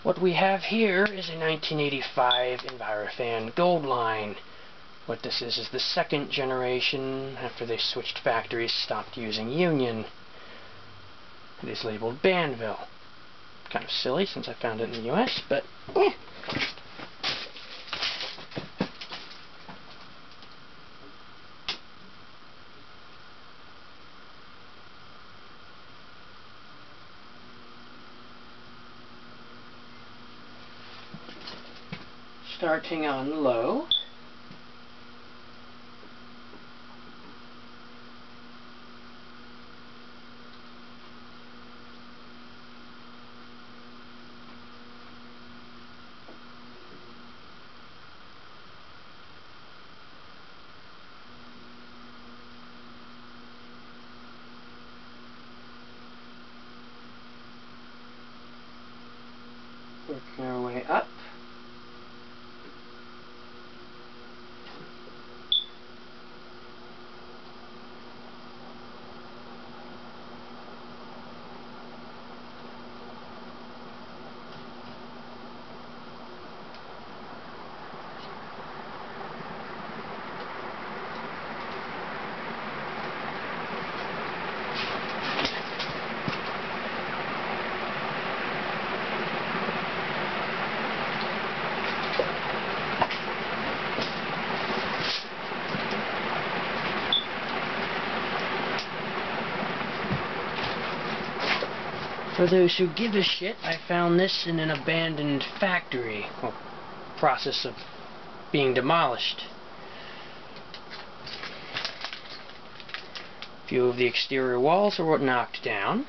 What we have here is a 1985 Envirofan Gold Line. What this is the second generation after they switched factories, stopped using Union. It is labeled Banville. Kind of silly since I found it in the US, but starting on low. Working our way up. For those who give a shit, I found this in an abandoned factory, well, process of being demolished. A few of the exterior walls were knocked down.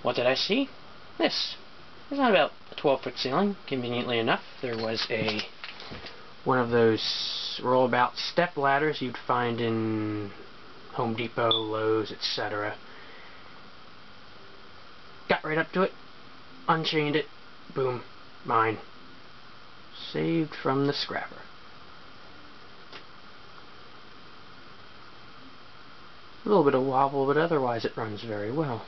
What did I see? This. It's not about a 12-foot ceiling, conveniently enough. There was one of those rollabout step ladders you'd find in Home Depot, Lowe's, etc. Got right up to it, unchained it, boom, mine. Saved from the scrapper. A little bit of wobble, but otherwise it runs very well.